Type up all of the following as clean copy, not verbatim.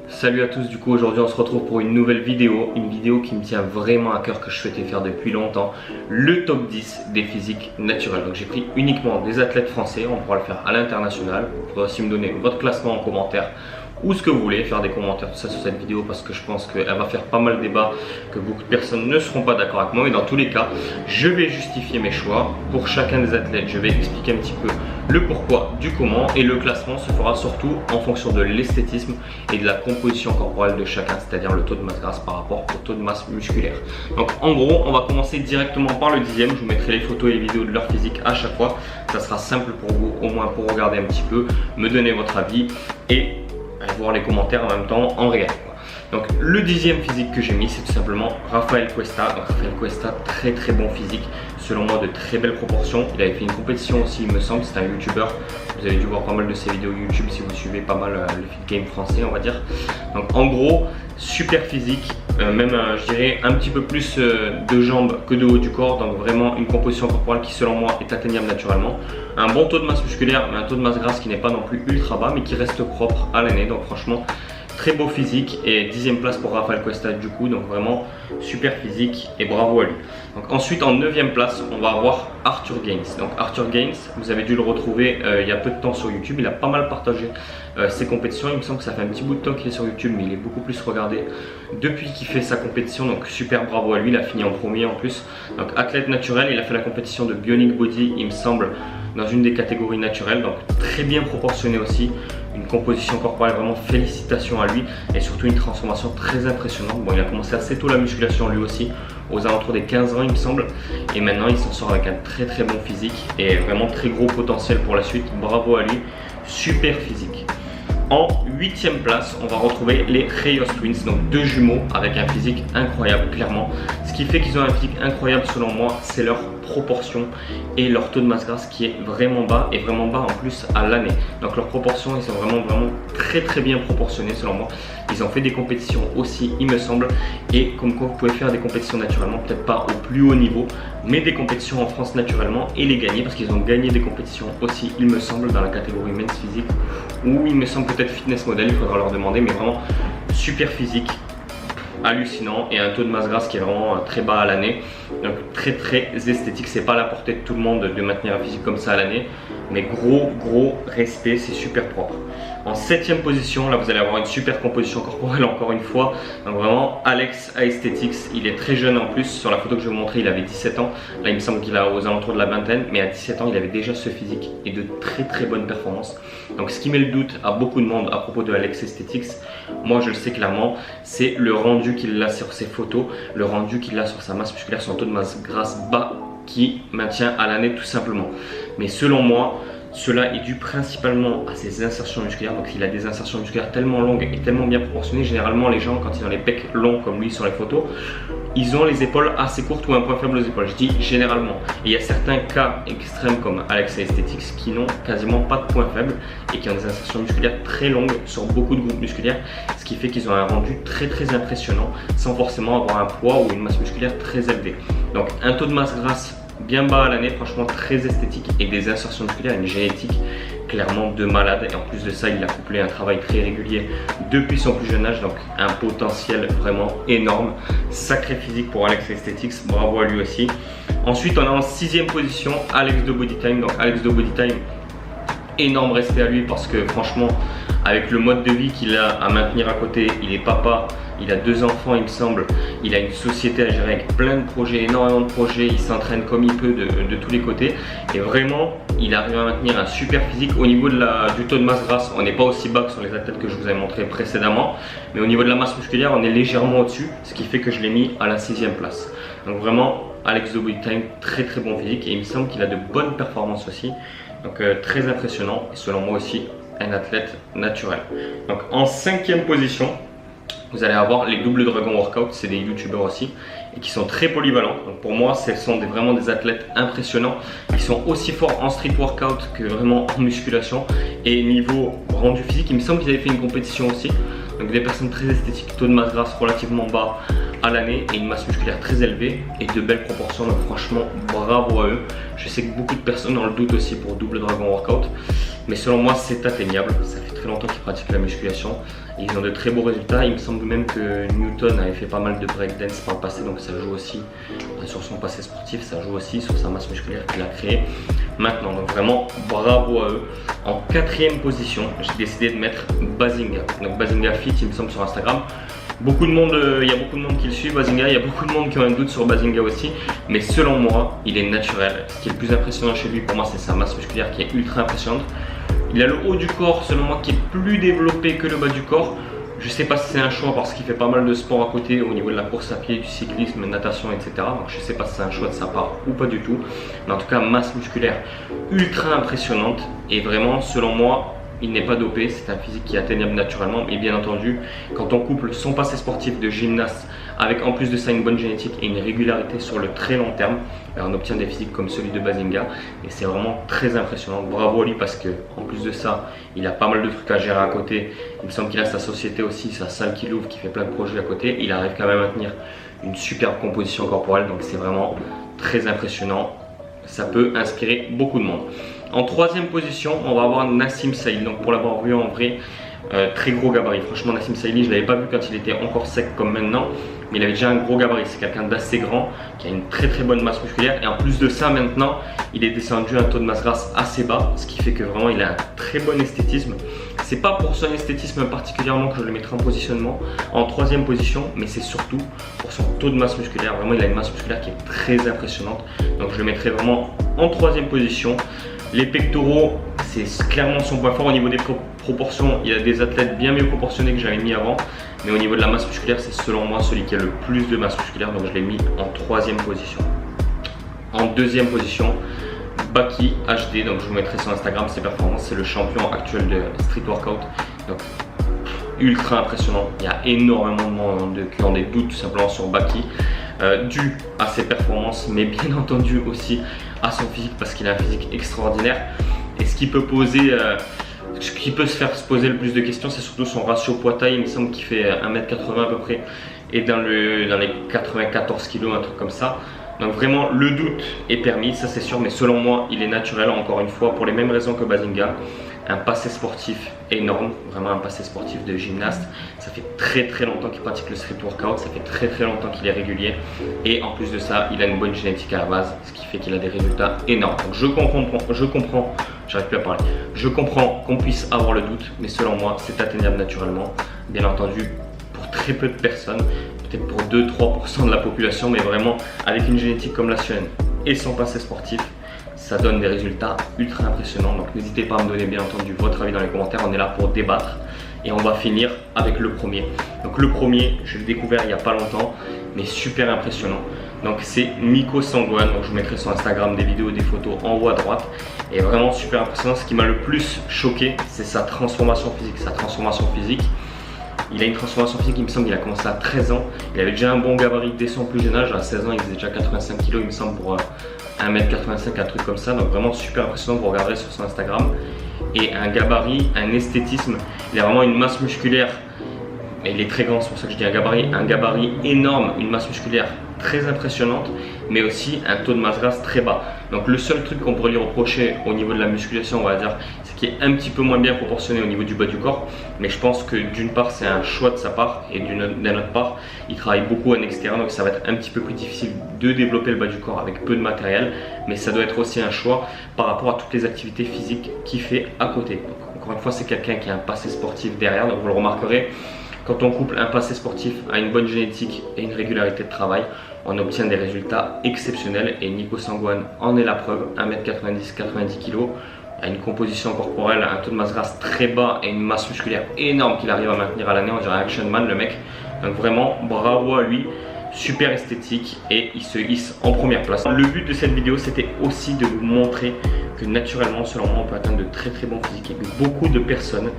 Salut à tous, du coup aujourd'hui on se retrouve pour une nouvelle vidéo, qui me tient vraiment à cœur, que je souhaitais faire depuis longtemps, le top 10 des physiques naturelles. Donc j'ai pris uniquement des athlètes français, on pourra le faire à l'international. Vous pourrez aussi me donner votre classement en commentaire ou ce que vous voulez, faire des commentaires tout ça sur cette vidéo parce que je pense qu'elle va faire pas mal de débat, que beaucoup de personnes ne seront pas d'accord avec moi, mais dans tous les cas je vais justifier mes choix pour chacun des athlètes. Je vais expliquer un petit peu le pourquoi du comment, et le classement se fera surtout en fonction de l'esthétisme et de la composition corporelle de chacun, c'est-à-dire le taux de masse grasse par rapport au taux de masse musculaire. Donc en gros on va commencer directement par le dixième. Je vous mettrai les photos et les vidéos de leur physique à chaque fois, ça sera simple pour vous, au moins pour regarder un petit peu, me donner votre avis et voir les commentaires en même temps en réel. Donc le dixième physique que j'ai mis, c'est tout simplement Rafael Cuesta. Donc Rafael Cuesta, très bon physique, selon moi de très belles proportions. Il avait fait une compétition aussi, il me semble, c'est un youtubeur. Vous avez dû voir pas mal de ses vidéos YouTube si vous suivez pas mal le fit game français, on va dire. Donc en gros, super physique, même je dirais un petit peu plus de jambes que de haut du corps. Donc vraiment une composition corporelle qui selon moi est atteignable naturellement. Un bon taux de masse musculaire, mais un taux de masse grasse qui n'est pas non plus ultra bas, mais qui reste propre à l'année. Donc franchement, très beau physique, et dixième place pour Rafael Cuesta du coup, donc vraiment super physique et bravo à lui. Donc ensuite en 9e place on va avoir Arthur Gaines. Donc Arthur Gaines, vous avez dû le retrouver il y a peu de temps sur YouTube, il a pas mal partagé ses compétitions. Il me semble que ça fait un petit bout de temps qu'il est sur YouTube, mais il est beaucoup plus regardé depuis qu'il fait sa compétition, donc super bravo à lui. Il a fini en premier en plus. Donc athlète naturel, il a fait la compétition de Bionic Body il me semble, dans une des catégories naturelles, donc très bien proportionné aussi, une composition corporelle, vraiment félicitations à lui, et surtout une transformation très impressionnante. Bon, il a commencé assez tôt la musculation lui aussi, aux alentours des 15 ans il me semble, et maintenant il s'en sort avec un très bon physique et vraiment très gros potentiel pour la suite. Bravo à lui, super physique. En 8e place, on va retrouver les Reyes Twins, donc deux jumeaux avec un physique incroyable, clairement. Ce qui fait qu'ils ont un physique incroyable selon moi, c'est leur proportion et leur taux de masse grasse qui est vraiment bas, et vraiment bas en plus à l'année. Donc leurs proportions, ils sont vraiment très bien proportionnés selon moi. Ils ont fait des compétitions aussi il me semble, et comme quoi vous pouvez faire des compétitions naturellement, peut-être pas au plus haut niveau, mais des compétitions en France naturellement et les gagner, parce qu'ils ont gagné des compétitions aussi il me semble dans la catégorie men's physique, ou il me semble peut-être fitness model, il faudra leur demander, mais vraiment super physique, hallucinant, et un taux de masse grasse qui est vraiment très bas à l'année. Donc très esthétique. C'est pas à la portée de tout le monde de maintenir un physique comme ça à l'année, mais gros respect, c'est super propre. En 7e position, là vous allez avoir une super composition corporelle encore une fois. Donc vraiment Alex Aesthetics, il est très jeune en plus. Sur la photo que je vais vous montrer, il avait 17 ans. Là il me semble qu'il a aux alentours de la vingtaine, mais à 17 ans il avait déjà ce physique et de très bonnes performances. Donc ce qui met le doute à beaucoup de monde à propos de Alex Aesthetics, moi je le sais clairement, c'est le rendu qu'il a sur ses photos, le rendu qu'il a sur sa masse musculaire, son taux de masse grasse bas qui maintient à l'année tout simplement. Mais selon moi, cela est dû principalement à ses insertions musculaires. Donc il a des insertions musculaires tellement longues et tellement bien proportionnées. Généralement les gens, quand ils ont les pecs longs comme lui sur les photos, ils ont les épaules assez courtes ou un point faible aux épaules. Je dis généralement. Et il y a certains cas extrêmes comme Alex Aesthetics qui n'ont quasiment pas de point faible et qui ont des insertions musculaires très longues sur beaucoup de groupes musculaires, ce qui fait qu'ils ont un rendu très impressionnant sans forcément avoir un poids ou une masse musculaire très élevée. Donc un taux de masse grasse bien bas à l'année, franchement très esthétique, et des insertions musculaires, une génétique clairement de malade. Et en plus de ça, il a couplé un travail très régulier depuis son plus jeune âge, donc un potentiel vraiment énorme. Sacré physique pour Alex Aesthetics, bravo à lui aussi. Ensuite on a en 6e position Alex de Bodytime. Donc Alex de Bodytime, énorme respect à lui, parce que franchement avec le mode de vie qu'il a à maintenir à côté, il est papa, il a 2 enfants il me semble, il a une société à gérer avec plein de projets, énormément de projets, il s'entraîne comme il peut de tous les côtés, et vraiment il arrive à maintenir un super physique. Au niveau de du taux de masse grasse, on n'est pas aussi bas que sur les athlètes que je vous avais montré précédemment, mais au niveau de la masse musculaire on est légèrement au-dessus, ce qui fait que je l'ai mis à la 6e place. Donc vraiment Alex de Bodytime, très bon physique, et il me semble qu'il a de bonnes performances aussi, donc très impressionnant, et selon moi aussi un athlète naturel. Donc en 5e position, vous allez avoir les Double Dragon Workout, c'est des youtubeurs aussi et qui sont très polyvalents. Donc pour moi, ce sont vraiment des athlètes impressionnants. Ils sont aussi forts en street workout que vraiment en musculation, et niveau rendu physique, il me semble qu'ils avaient fait une compétition aussi. Donc des personnes très esthétiques, taux de masse grasse relativement bas à l'année et une masse musculaire très élevée et de belles proportions. Donc franchement bravo à eux. Je sais que beaucoup de personnes ont le doute aussi pour Double Dragon Workout, mais selon moi c'est atteignable. Ça fait très longtemps qu'ils pratiquent la musculation et ils ont de très beaux résultats. Il me semble même que Newton avait fait pas mal de breakdance par le passé, donc ça joue aussi sur son passé sportif, ça joue aussi sur sa masse musculaire qu'il a créée maintenant. Donc vraiment bravo à eux. En 4e position, j'ai décidé de mettre Bazinga. Donc Bazinga Fit, il me semble, sur Instagram. Beaucoup de monde, il y a beaucoup de monde qui le suit, Bazinga. Il y a beaucoup de monde qui ont un doute sur Bazinga aussi. Mais selon moi, il est naturel. Ce qui est le plus impressionnant chez lui, pour moi, c'est sa masse musculaire qui est ultra impressionnante. Il a le haut du corps, selon moi, qui est plus développé que le bas du corps. Je ne sais pas si c'est un choix parce qu'il fait pas mal de sport à côté au niveau de la course à pied, du cyclisme, natation, etc. Donc je ne sais pas si c'est un choix de sa part ou pas du tout. Mais en tout cas, masse musculaire ultra impressionnante. Et vraiment, selon moi, il n'est pas dopé, c'est un physique qui est atteignable naturellement. Et bien entendu, quand on couple son passé sportif de gymnaste avec en plus de ça une bonne génétique et une régularité sur le très long terme, on obtient des physiques comme celui de Bazinga. Et c'est vraiment très impressionnant. Bravo à lui parce que en plus de ça, il a pas mal de trucs à gérer à côté. Il me semble qu'il a sa société aussi, sa salle qu'il ouvre, qui fait plein de projets à côté. Il arrive quand même à tenir une superbe composition corporelle. Donc c'est vraiment très impressionnant. Ça peut inspirer beaucoup de monde. En 3e position, on va avoir Nassim Saïli. Donc pour l'avoir vu en vrai, très gros gabarit. Franchement, Nassim Saïli, je ne l'avais pas vu quand il était encore sec comme maintenant, mais il avait déjà un gros gabarit. C'est quelqu'un d'assez grand, qui a une très bonne masse musculaire. Et en plus de ça, maintenant, il est descendu à un taux de masse grasse assez bas, ce qui fait que vraiment, il a un très bon esthétisme. C'est pas pour son esthétisme particulièrement que je le mettrai en positionnement en 3e position, mais c'est surtout pour son taux de masse musculaire. Vraiment, il a une masse musculaire qui est très impressionnante. Donc, je le mettrai vraiment en 3e position. Les pectoraux, c'est clairement son point fort. Au niveau des proportions, il y a des athlètes bien mieux proportionnés que j'avais mis avant. Mais au niveau de la masse musculaire, c'est selon moi celui qui a le plus de masse musculaire. Donc je l'ai mis en 3e position. En 2e position, Baki HD. Donc je vous mettrai sur Instagram ses performances. C'est le champion actuel de street workout. Donc ultra impressionnant. Il y a énormément de monde qui ont des doutes tout simplement sur Baki. Dû à ses performances, mais bien entendu aussi à son physique parce qu'il a un physique extraordinaire. Et ce qui peut poser, ce qui peut se faire se poser le plus de questions, c'est surtout son ratio poids-taille. Il me semble qu'il fait 1m80 à peu près et dans les 94 kg, un truc comme ça. Donc vraiment le doute est permis, ça c'est sûr, mais selon moi il est naturel, encore une fois, pour les mêmes raisons que Bazinga. Un passé sportif énorme, vraiment un passé sportif de gymnaste. Ça fait très longtemps qu'il pratique le street workout, ça fait très longtemps qu'il est régulier. Et en plus de ça, il a une bonne génétique à la base, ce qui fait qu'il a des résultats énormes. Donc je comprends, j'arrive plus à parler. Je comprends qu'on puisse avoir le doute, mais selon moi, c'est atteignable naturellement. Bien entendu, pour très peu de personnes, peut-être pour 2-3% de la population, mais vraiment avec une génétique comme la sienne et son passé sportif, ça donne des résultats ultra impressionnants. Donc n'hésitez pas à me donner bien entendu votre avis dans les commentaires. On est là pour débattre et on va finir avec le premier. Donc le premier, je l'ai découvert il n'y a pas longtemps, mais super impressionnant. Donc c'est Nico Sangwan. Donc je vous mettrai sur Instagram des vidéos, des photos en haut à droite. Et vraiment super impressionnant. Ce qui m'a le plus choqué, c'est sa transformation physique. Il a une transformation physique, il me semble qu'il a commencé à 13 ans. Il avait déjà un bon gabarit dès son plus jeune âge. À 16 ans, il faisait déjà 85 kg, il me semble, pour 1m85, un truc comme ça. Donc vraiment super impressionnant, vous regarderez sur son Instagram. Et un gabarit, un esthétisme. Il a vraiment une masse musculaire. Et il est très grand, c'est pour ça que je dis un gabarit énorme, une masse musculaire très impressionnante, mais aussi un taux de masse grasse très bas. Donc le seul truc qu'on pourrait lui reprocher au niveau de la musculation, on va dire, c'est qu'il est un petit peu moins bien proportionné au niveau du bas du corps. Mais je pense que d'une part c'est un choix de sa part et d'une autre part il travaille beaucoup en extérieur, donc ça va être un petit peu plus difficile de développer le bas du corps avec peu de matériel. Mais ça doit être aussi un choix par rapport à toutes les activités physiques qu'il fait à côté. Donc, encore une fois, c'est quelqu'un qui a un passé sportif derrière, donc vous le remarquerez. Quand on couple un passé sportif à une bonne génétique et une régularité de travail, on obtient des résultats exceptionnels et Nico Sangwan en est la preuve. 1m90, 90 kg, a une composition corporelle, un taux de masse grasse très bas et une masse musculaire énorme qu'il arrive à maintenir à l'année. On dirait un action man le mec. Donc vraiment bravo à lui, super esthétique et il se hisse en première place. Le but de cette vidéo, c'était aussi de vous montrer que naturellement, selon moi, on peut atteindre de très bons physiques et que beaucoup de personnes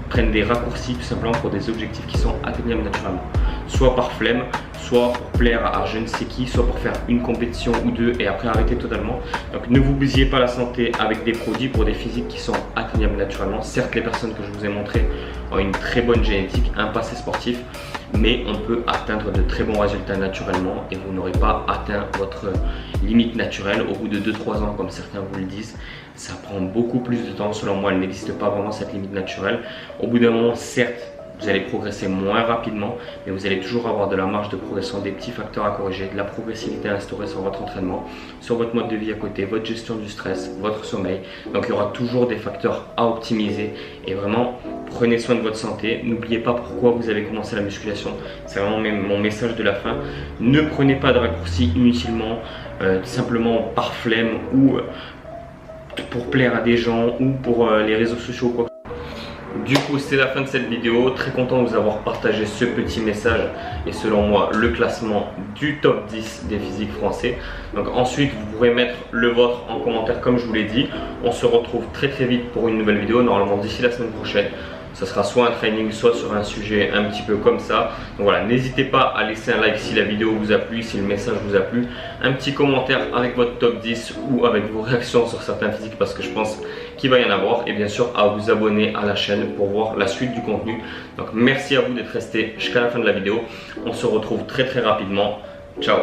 prennent des raccourcis tout simplement pour des objectifs qui sont atteignables naturellement. Soit par flemme, soit pour plaire à je ne sais qui, soit pour faire une compétition ou deux et après arrêter totalement. Donc ne vous bousillez pas la santé avec des produits pour des physiques qui sont atteignables naturellement. Certes, les personnes que je vous ai montrées ont une très bonne génétique, un passé sportif, mais on peut atteindre de très bons résultats naturellement et vous n'aurez pas atteint votre limite naturelle au bout de 2-3 ans comme certains vous le disent. Ça prend beaucoup plus de temps, selon moi elle n'existe pas vraiment cette limite naturelle. Au bout d'un moment, certes, vous allez progresser moins rapidement, mais vous allez toujours avoir de la marge de progression, des petits facteurs à corriger, de la progressivité à instaurer sur votre entraînement, sur votre mode de vie à côté, votre gestion du stress, votre sommeil. Donc il y aura toujours des facteurs à optimiser et vraiment prenez soin de votre santé. N'oubliez pas pourquoi vous avez commencé la musculation, c'est vraiment mon message de la fin. Ne prenez pas de raccourcis inutilement, simplement par flemme ou pour plaire à des gens ou pour les réseaux sociaux ou quoi. Du coup, c'est la fin de cette vidéo. Très content de vous avoir partagé ce petit message et selon moi le classement du top 10 des physiques français. Donc ensuite, vous pourrez mettre le vôtre en commentaire comme je vous l'ai dit. On se retrouve très vite pour une nouvelle vidéo, normalement d'ici la semaine prochaine. Ça sera soit un training, soit sur un sujet un petit peu comme ça. Donc voilà, n'hésitez pas à laisser un like si la vidéo vous a plu, si le message vous a plu. Un petit commentaire avec votre top 10 ou avec vos réactions sur certains physiques parce que je pense qu'il va y en avoir. Et bien sûr, à vous abonner à la chaîne pour voir la suite du contenu. Donc merci à vous d'être resté jusqu'à la fin de la vidéo. On se retrouve très rapidement. Ciao!